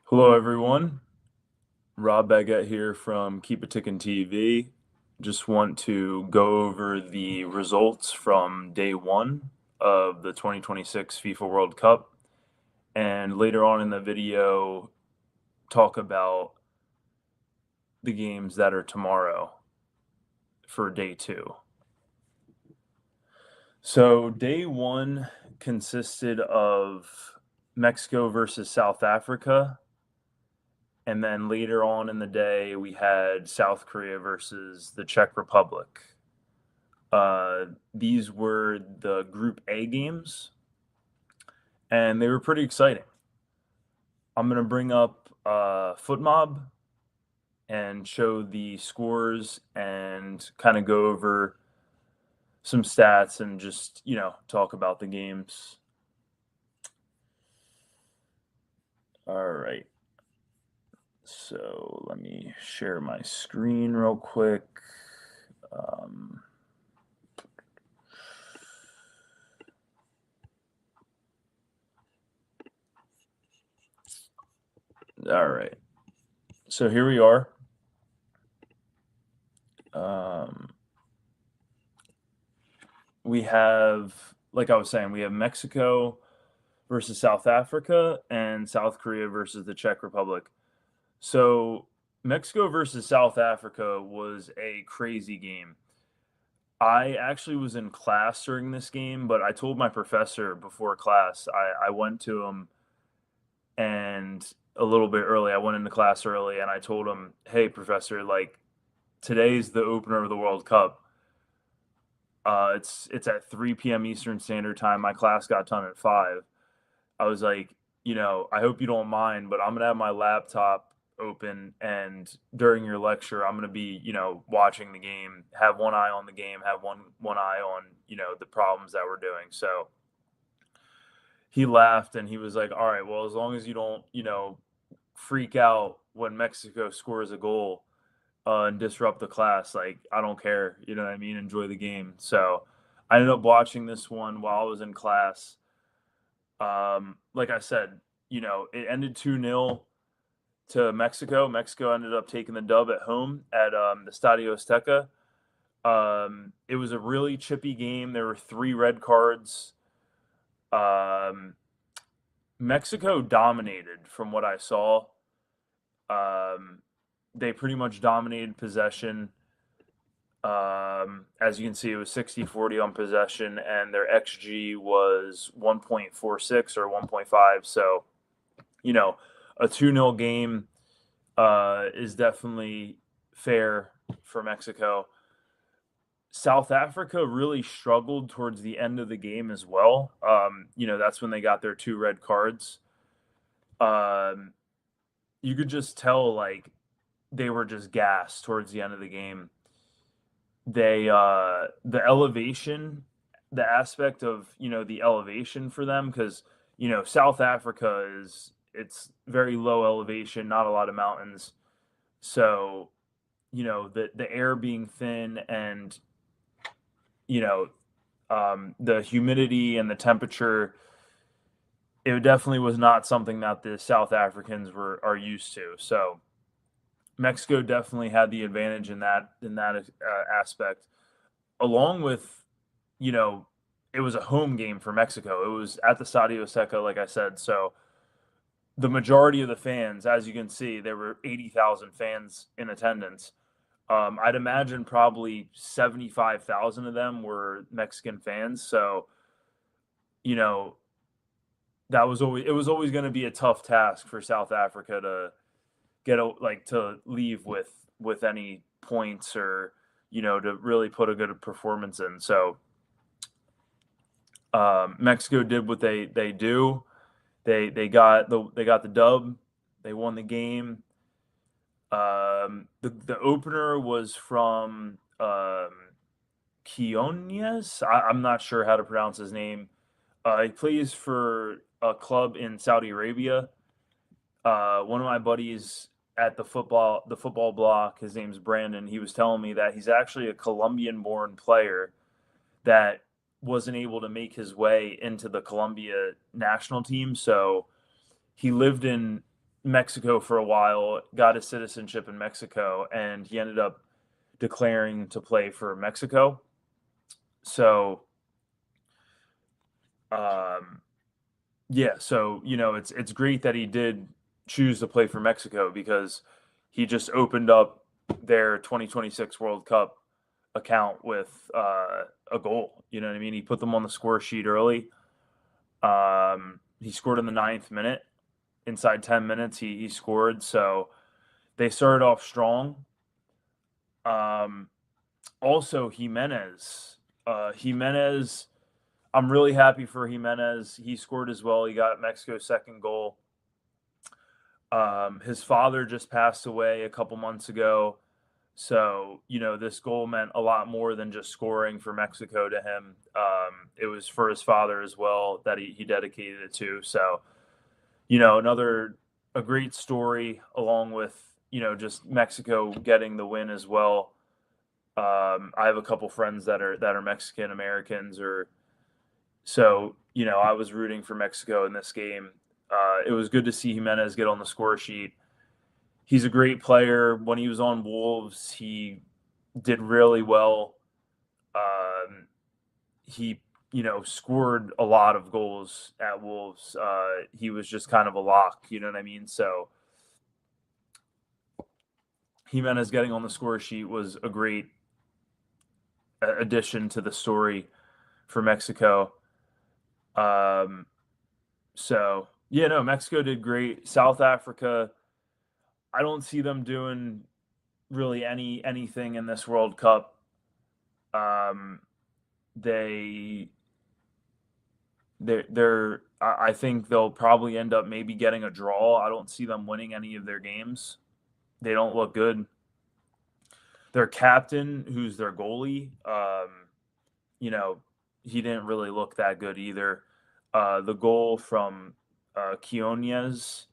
Hello, everyone. Rob Baggett here from Keep It Tickin' TV. Just want to go over the results from day one of the 2026 FIFA World Cup, and later on in the video, talk about the games that are tomorrow for day two. So, day one consisted of Mexico versus South Africa. And then later on in the day, we had South Korea versus the Czech Republic. These were the Group A games, and they were pretty exciting. I'm going to bring up FootMob and show the scores and kind of go over some stats and just, talk about the games. All right. So let me share my screen real quick. All right. So here we are. We have, like I was saying, we have Mexico versus South Africa and South Korea versus the Czech Republic. So Mexico versus South Africa was a crazy game. I actually was in class during this game, but I told my professor before class, I went to him and a little bit early, I went into class early and I told him, hey, professor, like today's the opener of the World Cup. It's at 3 p.m. Eastern Standard Time. My class got done at 5. I was like, I hope you don't mind, but I'm gonna have my laptop open, and during your lecture, I'm gonna be, watching the game, have one eye on the game, have one eye on, the problems that we're doing. So he laughed and he was like, all right, well, as long as you don't, freak out when Mexico scores a goal and disrupt the class. Like, I don't care. You know what I mean? Enjoy the game. So I ended up watching this one while I was in class. Like I said, it ended 2-0 to Mexico. Mexico ended up taking the dub at home at the Estadio Azteca. It was a really chippy game. There were 3 red cards. Mexico dominated from what I saw. They pretty much dominated possession. As you can see, it was 60-40 on possession, and their XG was 1.46 or 1.5. So, a 2-0 game is definitely fair for Mexico. South Africa really struggled towards the end of the game as well. That's when they got their 2 red cards. You could just tell, like, they were just gassed towards the end of the game. The elevation, the aspect of, the elevation for them, because, South Africa it's very low elevation, not a lot of mountains. So, the air being thin and, the humidity and the temperature, it definitely was not something that the South Africans are used to. So Mexico definitely had the advantage in that aspect, along with, it was a home game for Mexico. It was at the Estadio Azteca, like I said. So the majority of the fans, as you can see, there were 80,000 fans in attendance. I'd imagine probably 75,000 of them were Mexican fans. So, you know, it was always going to be a tough task for South Africa to to leave with any points, or to really put a good performance in. So Mexico did what they do. They got the dub. They won the game. The opener was from Quinones. I'm not sure how to pronounce his name. He plays for a club in Saudi Arabia. One of my buddies at the football block, his name's Brandon. He was telling me that he's actually a Colombian-born player that wasn't able to make his way into the Colombia national team. So he lived in Mexico for a while, got his citizenship in Mexico, and he ended up declaring to play for Mexico. So, um, yeah, so it's great that he did choose to play for Mexico because he just opened up their 2026 World Cup account with a goal. You know what I mean? He put them on the score sheet early. He scored in the 9th minute. Inside 10 minutes, he scored. So they started off strong. Also, Jimenez. Jimenez, I'm really happy for Jimenez. He scored as well. He got Mexico's second goal. His father just passed away a couple months ago. So, this goal meant a lot more than just scoring for Mexico to him. It was for his father as well that he dedicated it to. So, a great story along with, just Mexico getting the win as well. I have a couple friends that are Mexican Americans, so I was rooting for Mexico in this game. It was good to see Jimenez get on the score sheet. He's a great player. When he was on Wolves, he did really well. He scored a lot of goals at Wolves. He was just kind of a lock, you know what I mean? So Jimenez getting on the score sheet was a great addition to the story for Mexico. So yeah, no, Mexico did great. South Africa, I don't see them doing really anything in this World Cup. I think they'll probably end up maybe getting a draw. I don't see them winning any of their games. They don't look good. Their captain, who's their goalie, he didn't really look that good either. The goal from Quinones,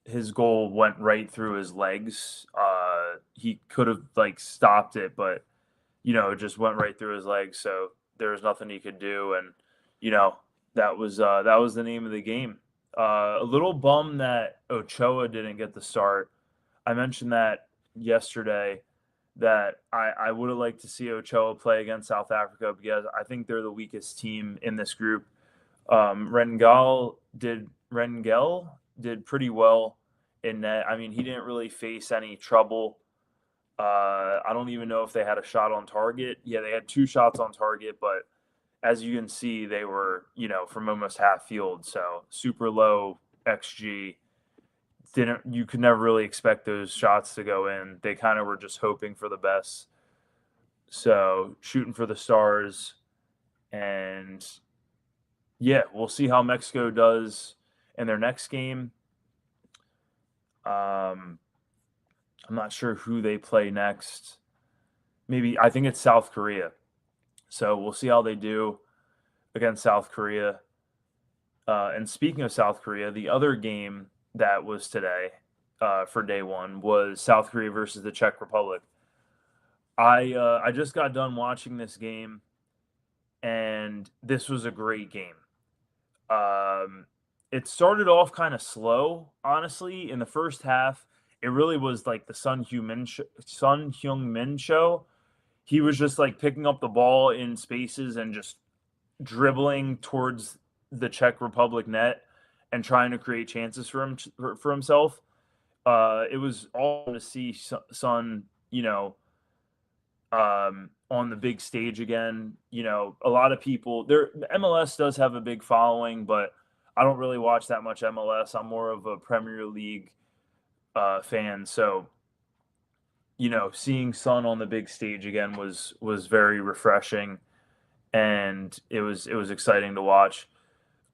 his goal went right through his legs. He could have stopped it, but it just went right through his legs. So there was nothing he could do, and that was the name of the game. A little bummed that Ochoa didn't get the start. I mentioned that yesterday that I would have liked to see Ochoa play against South Africa because I think they're the weakest team in this group. Rengel did pretty well in net. I mean, he didn't really face any trouble. I don't even know if they had a shot on target. Yeah, they had 2 shots on target, but as you can see, they were, from almost half field. So super low XG. You could never really expect those shots to go in. They kind of were just hoping for the best. So shooting for the stars. And yeah, we'll see how Mexico does in their next game. I'm not sure who they play next. I think it's South Korea. So we'll see how they do against South Korea. And speaking of South Korea, the other game that was today for day one was South Korea versus the Czech Republic. I just got done watching this game, and this was a great game. It started off kind of slow, honestly. In the first half, it really was like the Son Heung-min show. He was just picking up the ball in spaces and just dribbling towards the Czech Republic net and trying to create chances for himself. It was awesome to see Son, on the big stage again. A lot of people MLS does have a big following, but I don't really watch that much MLS. I'm more of a Premier League fan. So, seeing Son on the big stage again was very refreshing, and it was exciting to watch.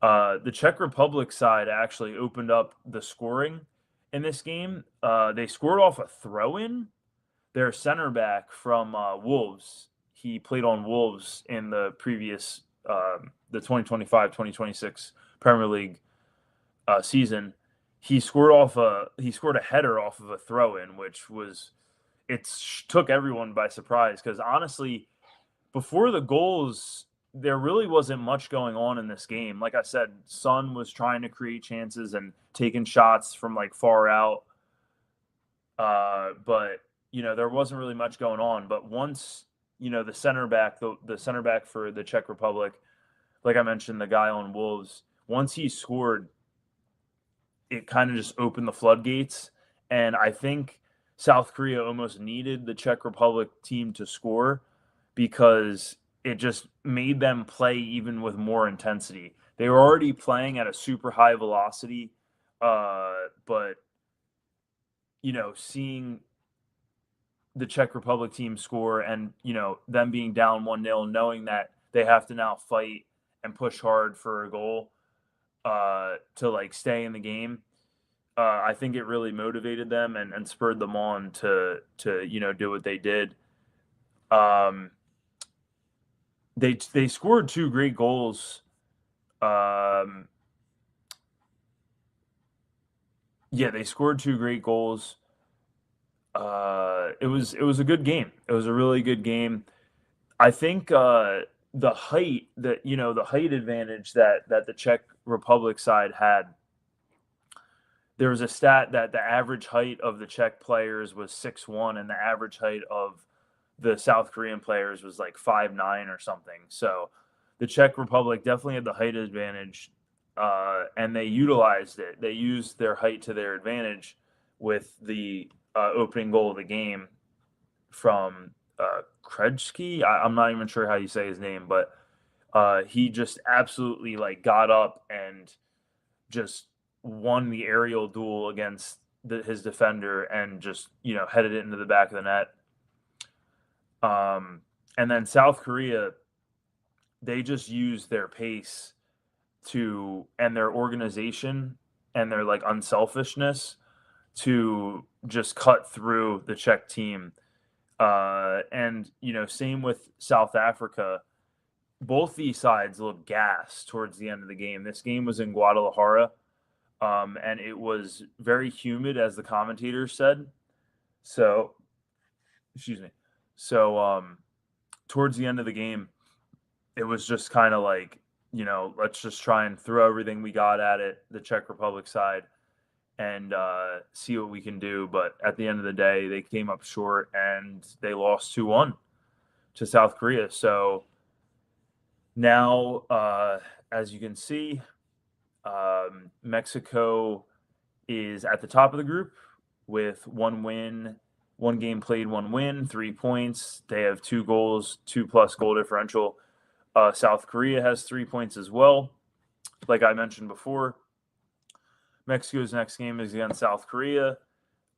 The Czech Republic side actually opened up the scoring in this game. They scored off a throw-in. Their center back from Wolves, he played on Wolves in the previous the 2025-2026 Premier League season. He scored a header off of a throw-in, which took everyone by surprise because honestly, before the goals there really wasn't much going on in this game. Like I said, Son was trying to create chances and taking shots from like far out. But there wasn't really much going on. But once, the center back, the center back for the Czech Republic, like I mentioned, the guy on Wolves, once he scored, it kind of just opened the floodgates. And I think South Korea almost needed the Czech Republic team to score because it just made them play even with more intensity. They were already playing at a super high velocity, but seeing the Czech Republic team score and them being down 1-0, knowing that they have to now fight and push hard for a goal to like stay in the game. I think it really motivated them and spurred them on to do what they did. They scored 2 great goals. They scored 2 great goals. It was a good game. It was a really good game. I think the height the height advantage that the Czech Republic side had. There was a stat that the average height of the Czech players was 6'1", and the average height of the South Korean players was like 5'9" or something. So the Czech Republic definitely had the height advantage, and they utilized it. They used their height to their advantage with the opening goal of the game from Krejci. I'm not even sure how you say his name, but he just absolutely like got up and just won the aerial duel against his defender and just headed it into the back of the net. And then South Korea, they just used their pace and their organization and their like unselfishness to just cut through the Czech team. And same with South Africa. Both these sides looked gassed towards the end of the game. This game was in Guadalajara. And it was very humid, as the commentators said. So, excuse me. So, towards the end of the game, it was just kind of like, let's just try and throw everything we got at it, the Czech Republic side, and see what we can do. But at the end of the day, they came up short and they lost 2-1 to South Korea. So now, as you can see, Mexico is at the top of the group with 1 win, 1 game played, 1 win, 3 points. They have 2 goals, 2+ goal differential. South Korea has 3 points as well. Like I mentioned before, Mexico's next game is against South Korea.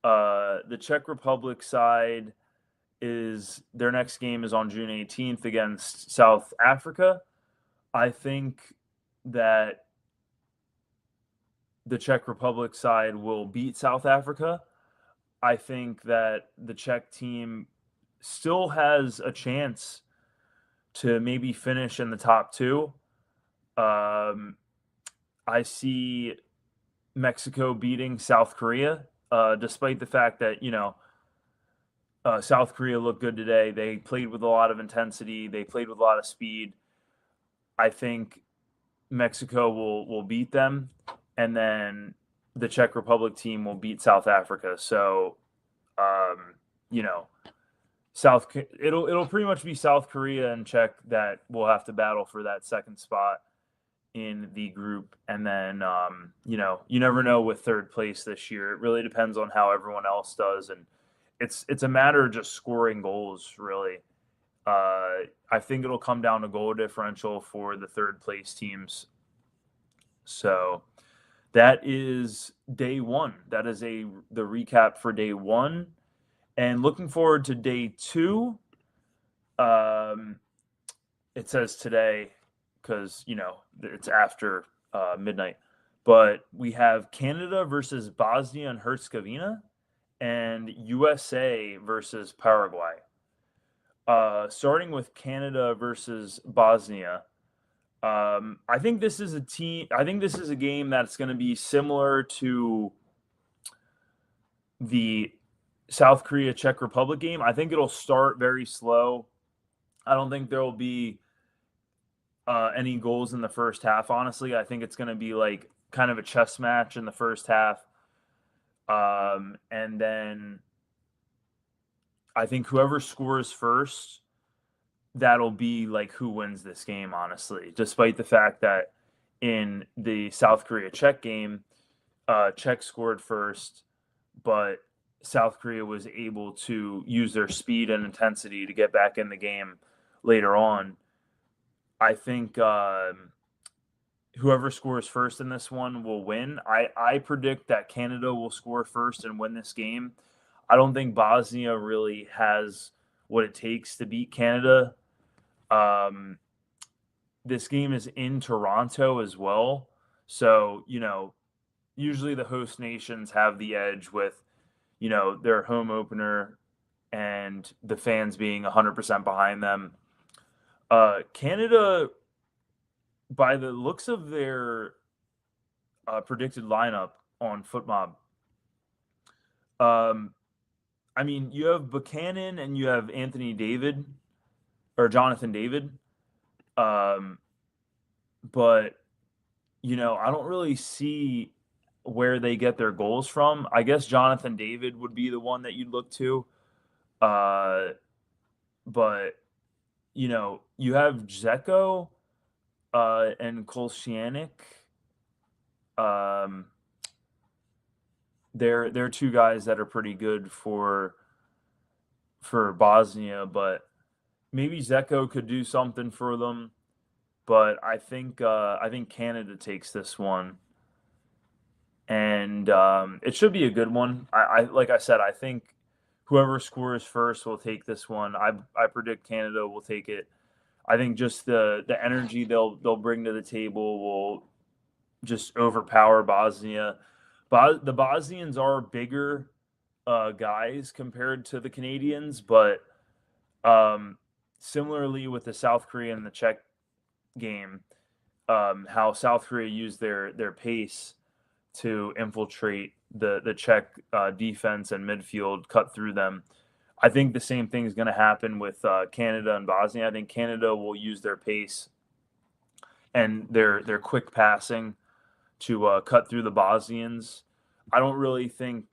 The Czech Republic side their next game is on June 18th against South Africa. I think that the Czech Republic side will beat South Africa. I think that the Czech team still has a chance to maybe finish in the top 2. I see Mexico beating South Korea, despite the fact that, South Korea looked good today. They played with a lot of intensity. They played with a lot of speed. I think Mexico will beat them, and then the Czech Republic team will beat South Africa. So, it'll pretty much be South Korea and Czech that will have to battle for that second spot in the group. And then, you never know with third place this year. It really depends on how everyone else does, and it's a matter of just scoring goals, really. I think it'll come down to goal differential for the third place teams. So that is day 1. That is the recap for day 1. And looking forward to day 2. It says today because, it's after midnight. But we have Canada versus Bosnia and Herzegovina and USA versus Paraguay. Starting with Canada versus Bosnia. I think this is a game that's going to be similar to the South Korea Czech Republic game. I think it'll start very slow. I don't think there will be any goals in the first half, honestly. I think it's going to be like kind of a chess match in the first half. And then I think whoever scores first, that'll be like who wins this game, honestly. Despite the fact that in the South Korea Czech game, Czech scored first, but South Korea was able to use their speed and intensity to get back in the game later on. I think whoever scores first in this one will win. I predict that Canada will score first and win this game. I don't think Bosnia really has what it takes to beat Canada. This game is in Toronto as well. So, usually the host nations have the edge with, their home opener and the fans being 100% behind them. Canada, by the looks of their predicted lineup on FootMob, I mean, you have Buchanan and you have Anthony David or Jonathan David. But, I don't really see where they get their goals from. I guess Jonathan David would be the one that you'd look to. But, you have Dzeko and Kolscianik. They're two guys that are pretty good for Bosnia, but maybe Dzeko could do something for them. But I think Canada takes this one, and it should be a good one. I like I said, I think whoever scores first will take this one. I predict Canada will take it. I think just the energy they'll bring to the table will just overpower Bosnia. The Bosnians are bigger guys compared to the Canadians, but similarly with the South Korea and the Czech game, how South Korea used their pace to infiltrate the Czech defense and midfield, cut through them. I think the same thing is going to happen with Canada and Bosnia. I think Canada will use their pace and their quick passing to cut through the Bosnians. I don't really think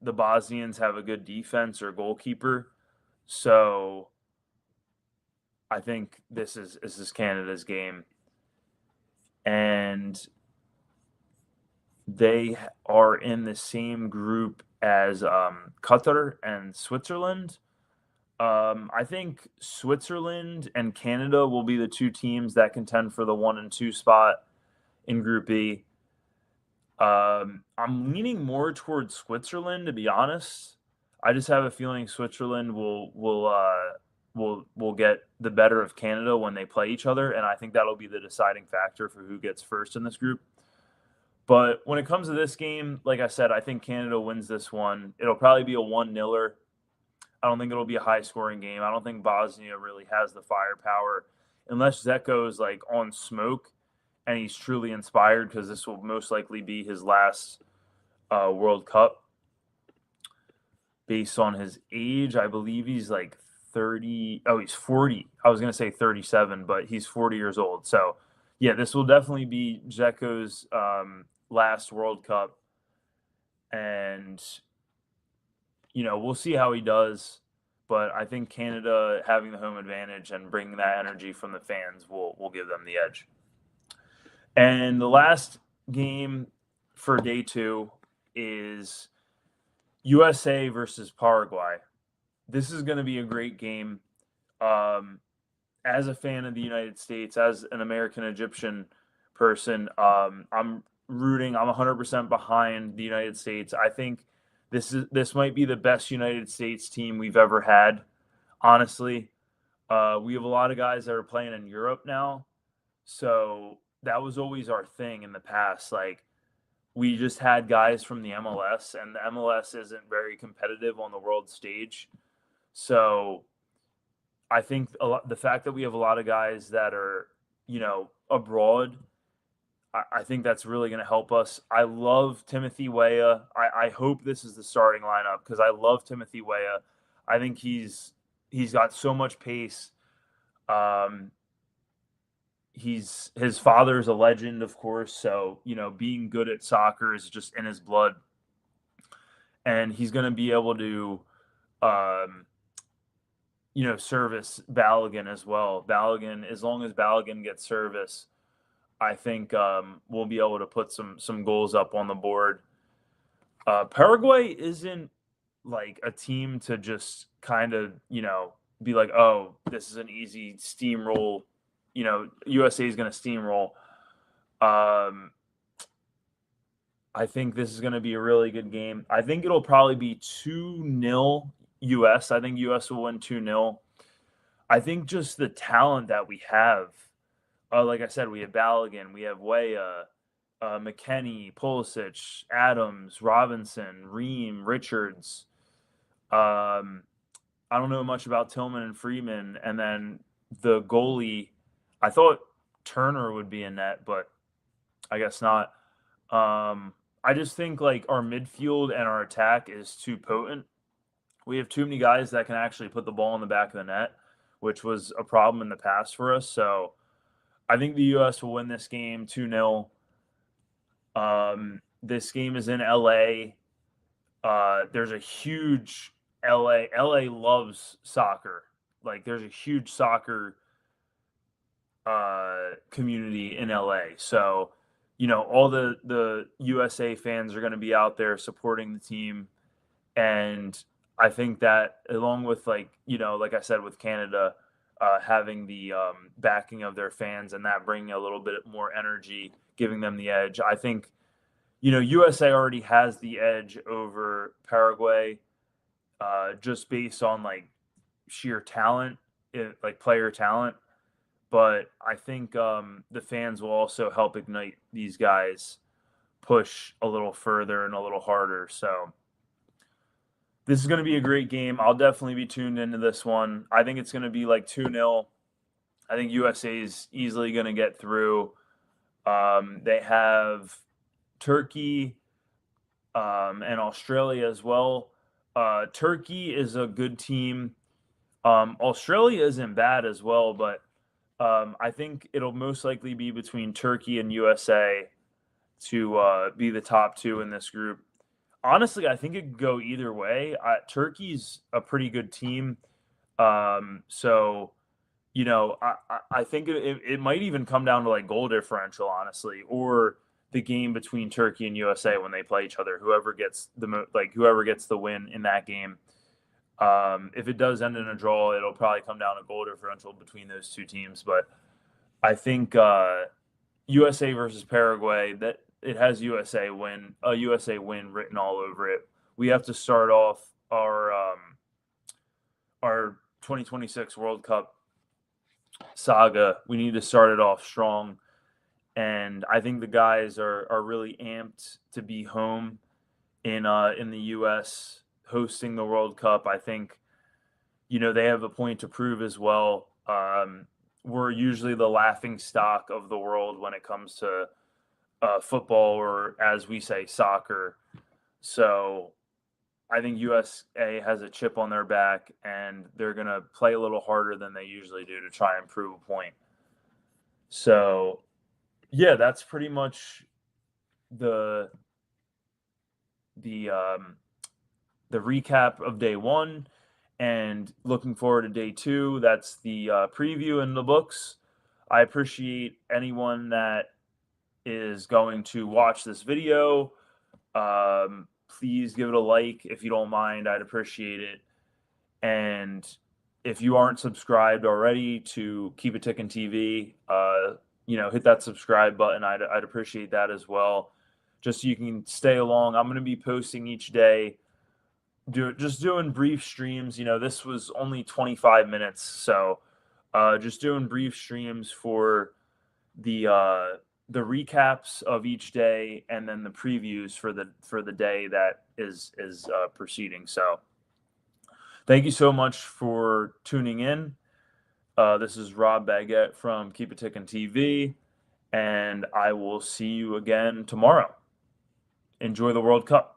the Bosnians have a good defense or goalkeeper, so I think this is Canada's game, and they are in the same group as Qatar and Switzerland. I think Switzerland and Canada will be the two teams that contend for the 1 and 2 spot in Group B. I'm leaning more towards Switzerland, to be honest. I just have a feeling Switzerland will get the better of Canada when they play each other, and I think that'll be the deciding factor for who gets first in this group. But when it comes to this game, like I said, I think Canada wins this one. It'll probably be a 1-0. I don't think it'll be a high-scoring game. I don't think Bosnia really has the firepower unless Dzeko is like on smoke and he's truly inspired, because this will most likely be his last World Cup. Based on his age, I believe he's like 30. Oh, he's 40. I was going to say 37, but he's 40 years old. So, yeah, this will definitely be Dzeko's last World Cup. And, we'll see how he does. But I think Canada having the home advantage and bringing that energy from the fans will give them the edge. And the last game for day 2 is USA versus Paraguay. This is going to be a great game. As a fan of the United States, as an American-Egyptian person, I'm 100% behind the United States. I think this might be the best United States team we've ever had, honestly. We have a lot of guys that are playing in Europe now, so that was always our thing in the past. Like, we just had guys from the MLS, and the MLS isn't very competitive on the world stage. So I think the fact that we have a lot of guys that are, abroad, I think that's really going to help us. I love Timothy Weah. I hope this is the starting lineup because I love Timothy Weah. I think he's got so much pace. his father's a legend, of course. So, being good at soccer is just in his blood. And he's going to be able to, um, service Balogun as well. Balogun, as long as Balogun gets service, I think we'll be able to put some goals up on the board. Paraguay isn't like a team to just kind of, be like, oh, this is an easy steamroll. USA is going to steamroll. I think this is going to be a really good game. I think it'll probably be 2-0 US. I think US will win 2-0. I think just the talent that we have, like I said, we have Balogun, we have Weah, McKennie, Pulisic, Adams, Robinson, Ream, Richards. I don't know much about Tillman and Freeman. And then the goalie, I thought Turner would be in net, but I guess not. I just think like our midfield and our attack is too potent. We have too many guys that can actually put the ball in the back of the net, which was a problem in the past for us. So I think the U.S. will win this game 2-0. This game is in L.A. There's a huge L.A. loves soccer. Like there's a huge soccer community in L.A. So all the USA fans are going to be out there supporting the team. And I think that along with like I said, with Canada having the backing of their fans and that bringing a little bit more energy, giving them the edge, I think, USA already has the edge over Paraguay just based on like sheer talent, like player talent. But I think the fans will also help ignite these guys push a little further and a little harder. So this is going to be a great game. I'll definitely be tuned into this one. I think it's going to be like 2-0. I think USA is easily going to get through. They have Turkey and Australia as well. Turkey is a good team. Australia isn't bad as well, but I think it'll most likely be between Turkey and USA to be the top two in this group. Honestly, I think it could go either way. Turkey's a pretty good team. So, I think it might even come down to like goal differential, honestly, or the game between Turkey and USA when they play each other. Whoever gets the win in that game. If it does end in a draw, it'll probably come down to goal differential between those two teams. But I think USA versus Paraguay, that it has a USA win written all over it. We have to start off our 2026 World Cup saga. We need to start it off strong. And I think the guys are really amped to be home in the US hosting the World Cup. I think, they have a point to prove as well. We're usually the laughing stock of the world when it comes to football, or as we say, soccer. So I think USA has a chip on their back, and they're going to play a little harder than they usually do to try and prove a point. So, yeah, that's pretty much the recap of day one, and looking forward to day two. That's the preview in the books. I appreciate anyone that is going to watch this video. Please give it a like if you don't mind. I'd appreciate it. And if you aren't subscribed already to Keep It Tickin' TV, hit that subscribe button. I'd appreciate that as well, just so you can stay along. I'm going to be posting each day, just doing brief streams. This was only 25 minutes, so just doing brief streams for the recaps of each day, and then the previews for the day that is proceeding. So thank you so much for tuning in. This is Rob Baguette from Keep It Tickin' TV, and I will see you again tomorrow. Enjoy the World Cup.